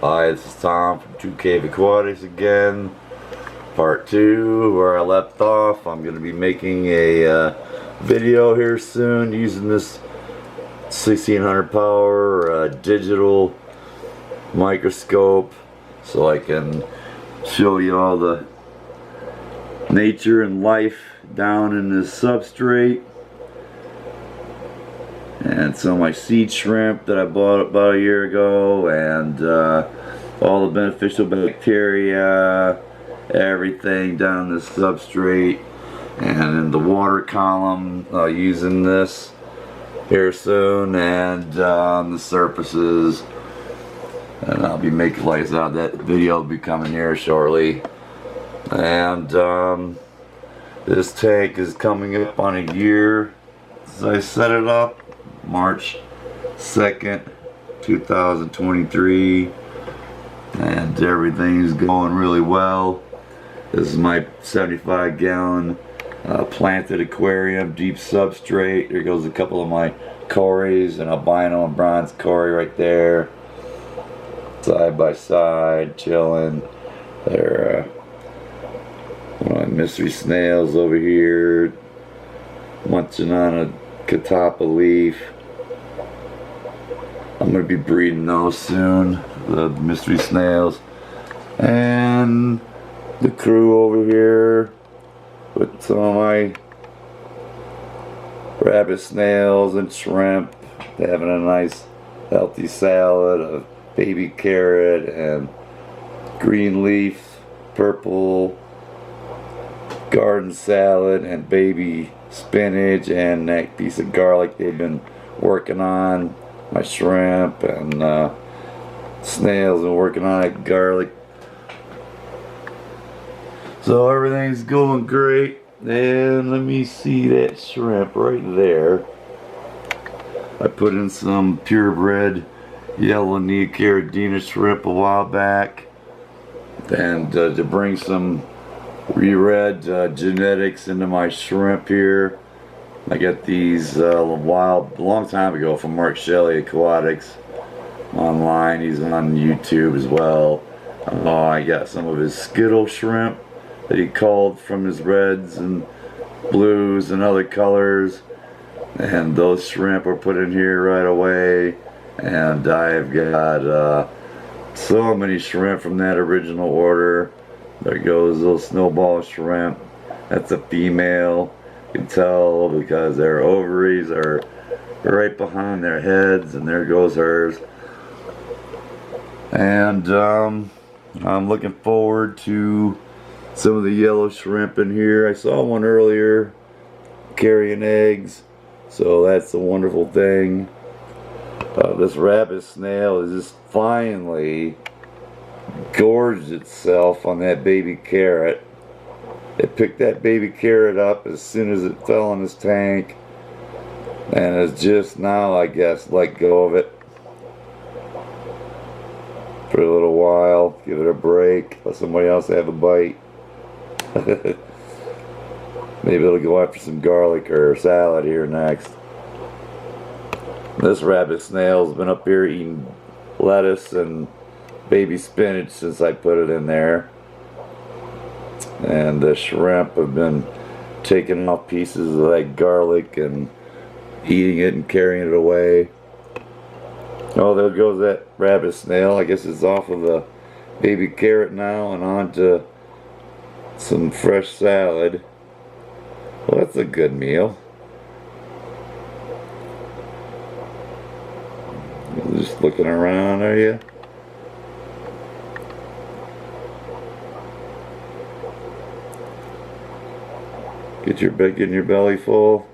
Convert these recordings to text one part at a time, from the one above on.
Hi, this is Tom from 2 Cave Aquatics again. Part 2, where I left off. I'm going to be making a video here soon using this 1600 power digital microscope so I can show you all the nature and life down in this substrate. And some of my seed shrimp that I bought about a year ago, and all the beneficial bacteria, everything down this substrate, and in the water column using this here soon, and on the surfaces. And I'll be making lights out. That video will be coming here shortly. And this tank is coming up on a year since I set it up. March 2nd, 2023, and everything's going really well. This is my 75-gallon planted aquarium, deep substrate. Here goes a couple of my cories, an albino and bronze cory right there, side by side, chilling. They're my mystery snails over here, munching on a catapa leaf. I'm going to be breeding those soon, the mystery snails. And the crew over here with some of my rabbit snails and shrimp, having a nice healthy salad of baby carrot and green leaf, purple garden salad, and baby spinach, and that piece of garlic they've been working on. My shrimp and snails and working on that garlic. So everything's going great. And let me see that shrimp right there. I put in some purebred yellow neocaridina shrimp a while back, and to bring some rered genetics into my shrimp here. I got these a long time ago from Mark Shelley Aquatics online. He's on YouTube as well. I got some of his Skittle shrimp that he culled from his reds and blues and other colors, and those shrimp are put in here right away. And I've got so many shrimp from that original order. There goes little snowball shrimp. That's a female. You can tell because their ovaries are right behind their heads, and there goes hers. And I'm looking forward to some of the yellow shrimp in here. I saw one earlier carrying eggs, so that's a wonderful thing. This rabbit snail is just finally gorged itself on that baby carrot. It picked that baby carrot up as soon as it fell in his tank, and has just now, I guess, let go of it for a little while. Give it a break, let somebody else have a bite. Maybe it'll go after some garlic or salad here next. This rabbit snail's been up here eating lettuce and baby spinach since I put it in there. And the shrimp have been taking off pieces of that garlic and eating it and carrying it away. Oh, there goes that rabbit snail. I guess it's off of the baby carrot now and on to some fresh salad. Well, that's a good meal. You're just looking around, are you? Getting your belly full.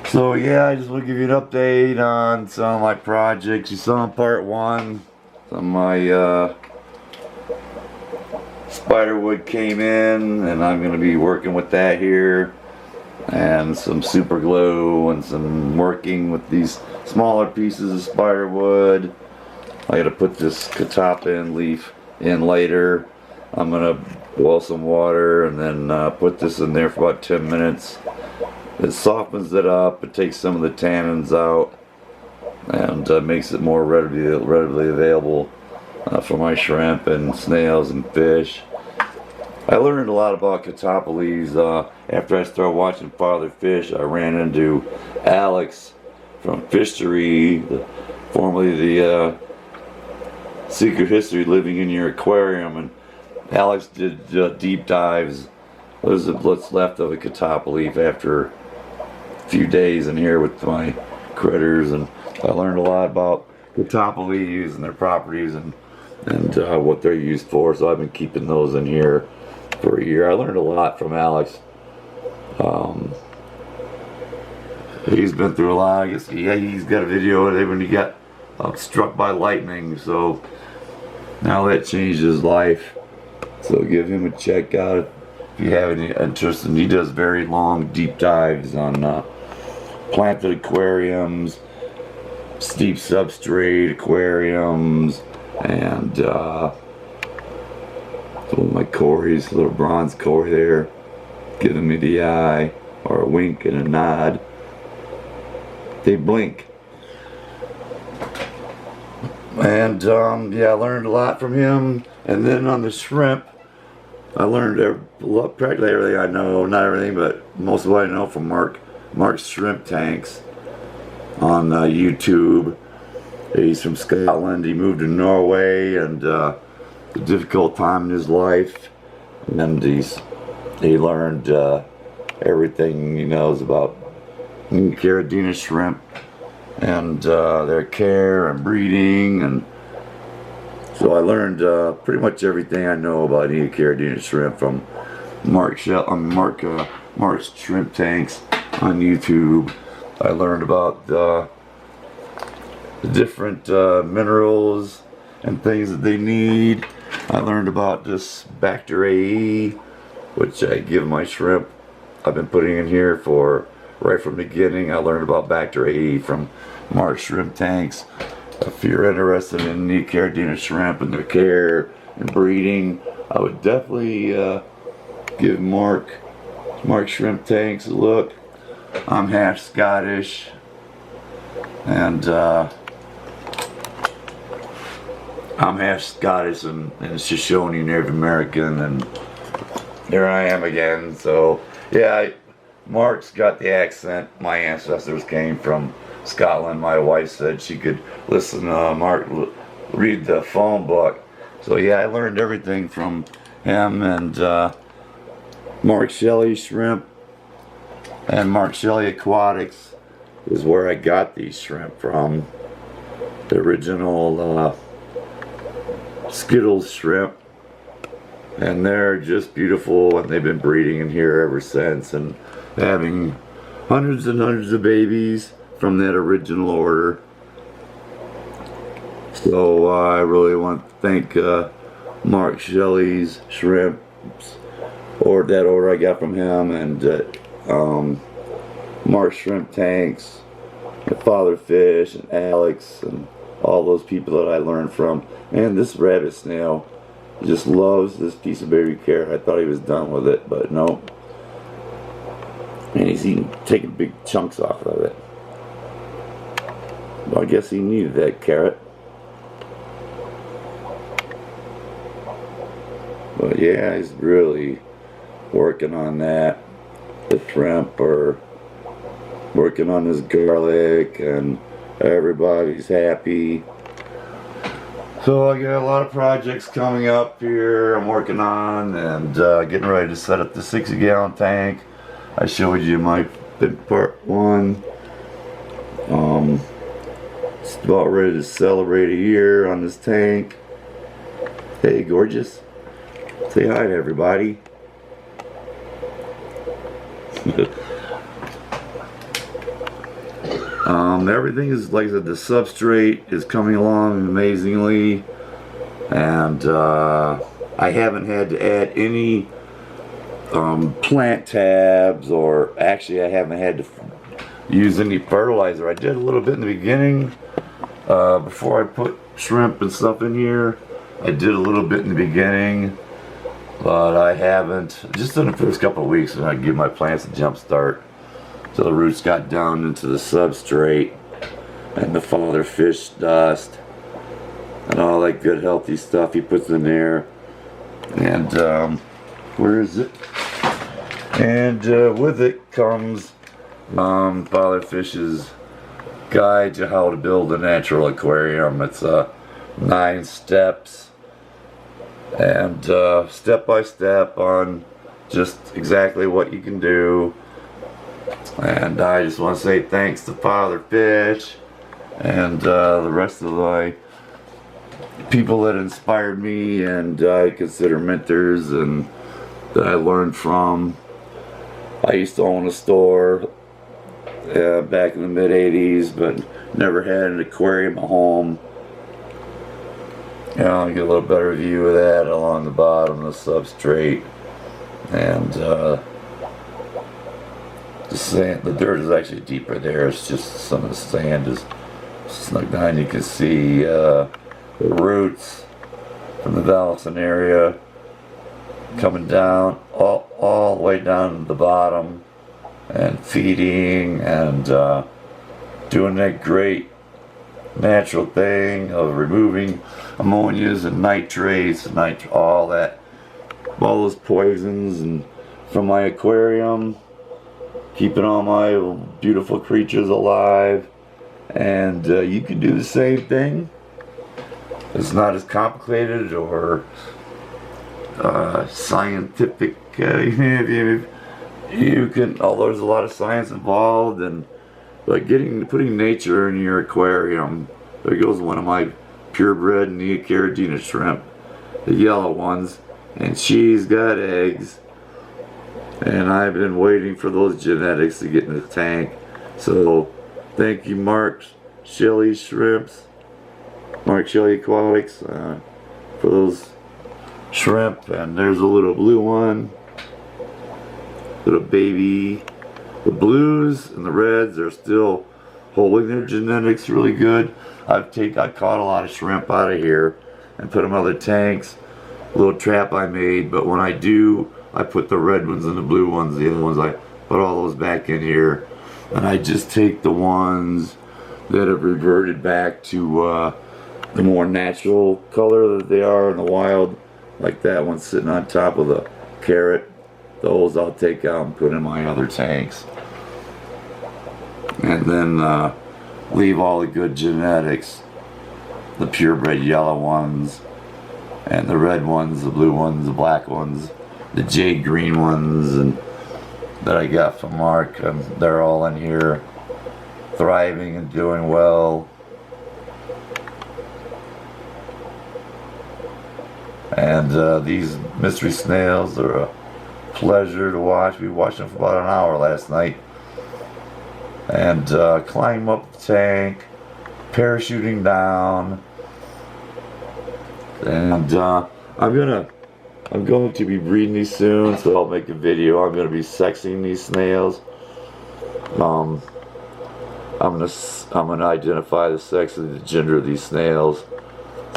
So yeah, I just want to give you an update on some of my projects. You saw in part 1, some of my spiderwood came in, and I'm going to be working with that here, and some super glue, and some working with these smaller pieces of spiderwood. I got to put this catapa leaf in later. I'm going to boil some water and then put this in there for about 10 minutes. It softens it up, it takes some of the tannins out, and makes it more readily available for my shrimp and snails and fish. I learned a lot about catophiles after I started watching Father Fish. I ran into Alex from Fishery, formerly the Secret History Living in Your Aquarium, and Alex did deep dives. What's left of a catophiles after a few days in here with my critters, and I learned a lot about catophiles and their properties and what they're used for. So I've been keeping those in here for a year. I learned a lot from Alex. He's been through a lot. I guess he's got a video of it when he got struck by lightning. So now that changed his life. So give him a check out if you have any interest. And he does very long, deep dives on planted aquariums, steep substrate aquariums, and my Corys, little bronze Cory there, giving me the eye, or a wink and a nod. They blink. And yeah, I learned a lot from him. And then on the shrimp, I learned practically everything I know. Not everything, but most of what I know from Mark's Shrimp Tanks on YouTube. He's from Scotland. He moved to Norway, and a difficult time in his life, and he learned everything he knows about neocaridina shrimp and their care and breeding, and so I learned pretty much everything I know about neocaridina shrimp from Mark's Shrimp Tanks on YouTube. I learned about the different minerals and things that they need. I learned about this Bacter AE, which I give my shrimp. I've been putting in here for right from the beginning. I learned about Bacter AE from Mark's Shrimp Tanks. If you're interested in neocaridina shrimp and their care and breeding, I would definitely give Mark's Shrimp Tanks a look. I'm half Scottish, and I'm half Scottish and Shoshone Native American, and here I am again. So yeah, Mark's got the accent. My ancestors came from Scotland. My wife said she could listen to Mark read the phone book. So yeah, I learned everything from him, and Mark Shelley Shrimp and Mark Shelley Aquatics is where I got these shrimp from. The original Skittles shrimp, and they're just beautiful, and they've been breeding in here ever since and having hundreds and hundreds of babies from that original order. So I really want to thank Mark Shelley's shrimps, or that order I got from him, and Mark Shrimp Tanks, and Father Fish, and Alex, and all those people that I learned from. And this rabbit snail just loves this piece of baby carrot. I thought he was done with it, but no. And he's taking big chunks off of it. Well, I guess he needed that carrot. But yeah, he's really working on that. The shrimp are working on his garlic, and everybody's happy. So I got a lot of projects coming up here I'm working on, and getting ready to set up the 60-gallon tank. I showed you my part one. It's about ready to celebrate a year on this tank. Hey, gorgeous. Say hi to everybody. Everything is, like I said, the substrate is coming along amazingly, and I haven't had to add any plant tabs, or actually I haven't had to use any fertilizer. I did a little bit in the beginning before I put shrimp and stuff in here. I did a little bit in the beginning, but I haven't, just in the first couple of weeks, and I give my plants a jump start. So the roots got down into the substrate, and the father fish dust and all that good healthy stuff he puts in there. And where is it? And with it comes Father Fish's guide to how to build a natural aquarium. It's 9 steps, and step by step on just exactly what you can do. And I just want to say thanks to Father Fish and the rest of the people that inspired me and I consider mentors and that I learned from. I used to own a store back in the mid-80s, but never had an aquarium at home. You know, I get a little better view of that along the bottom of the substrate. And the sand, the dirt is actually deeper there. It's just some of the sand is snuck down. You can see the roots from the Valleson area coming down all the way down to the bottom and feeding and doing that great natural thing of removing ammonias and nitrates and all those poisons and from my aquarium, keeping all my beautiful creatures alive. And you can do the same thing. It's not as complicated or scientific. You can, although there's a lot of science involved, and like putting nature in your aquarium. There goes one of my purebred neocaridina shrimp, the yellow ones, and she's got eggs. And I've been waiting for those genetics to get in the tank. So thank you, Mark Shelley Shrimps, Mark Shelley Aquatics, for those shrimp. And there's a little blue one, little baby. The blues and the reds are still holding their genetics really good. I caught a lot of shrimp out of here and put them in other tanks. A little trap I made, but when I do, I put the red ones and the blue ones. The other ones, I put all those back in here. And I just take the ones that have reverted back to the more natural color that they are in the wild. Like that one sitting on top of the carrot. Those I'll take out and put in my other tanks. And then leave all the good genetics. The purebred yellow ones. And the red ones, the blue ones, the black ones. The jade green ones and that I got from Mark. They're all in here. Thriving and doing well. And these mystery snails are a pleasure to watch. We watched them for about an hour last night. And climb up the tank, parachuting down. And I'm going to be breeding these soon, so I'll make a video. I'm going to be sexing these snails. I'm gonna identify the sex and the gender of these snails,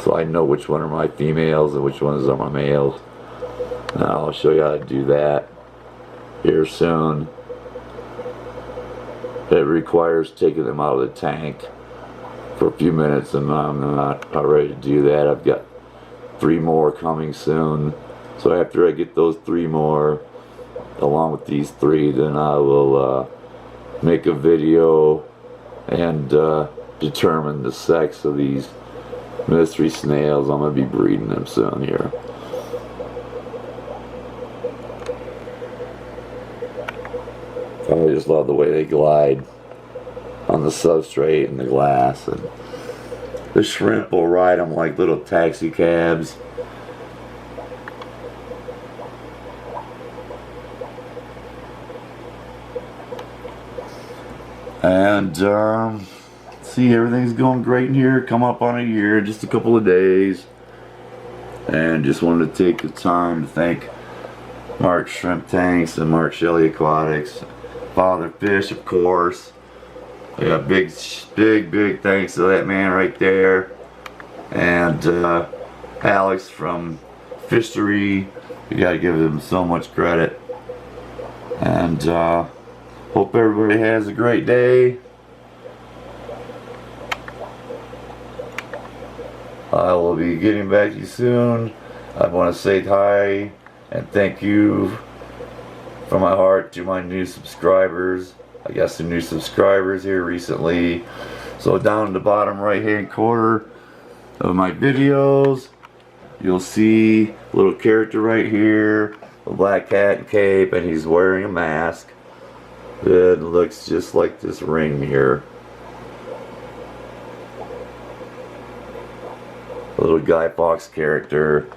so I know which one are my females and which ones are my males. And I'll show you how to do that here soon. It requires taking them out of the tank for a few minutes, and I'm not ready to do that. I've got 3 more coming soon. So after I get those 3 more, along with these 3, then I will make a video and determine the sex of these mystery snails. I'm going to be breeding them soon here. I just love the way they glide on the substrate and the glass. And the shrimp will ride them like little taxi cabs. And see, everything's going great in here. Come up on a year, just a couple of days. And just wanted to take the time to thank Mark Shrimp Tanks and Mark Shelley Aquatics, Father Fish, of course. Yeah, big thanks to that man right there. And Alex from Fishery. You gotta give him so much credit. And hope everybody has a great day. I will be getting back to you soon. I want to say hi and thank you from my heart to my new subscribers. I got some new subscribers here recently. So down in the bottom right hand corner of my videos, you'll see a little character right here, a black hat and cape, and he's wearing a mask. It looks just like this ring here. A little Guy Fawkes character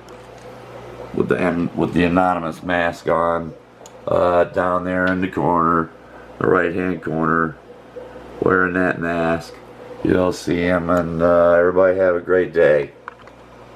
with the anonymous mask on, down there in the corner, the right hand corner, wearing that mask. You'll see him, and everybody have a great day.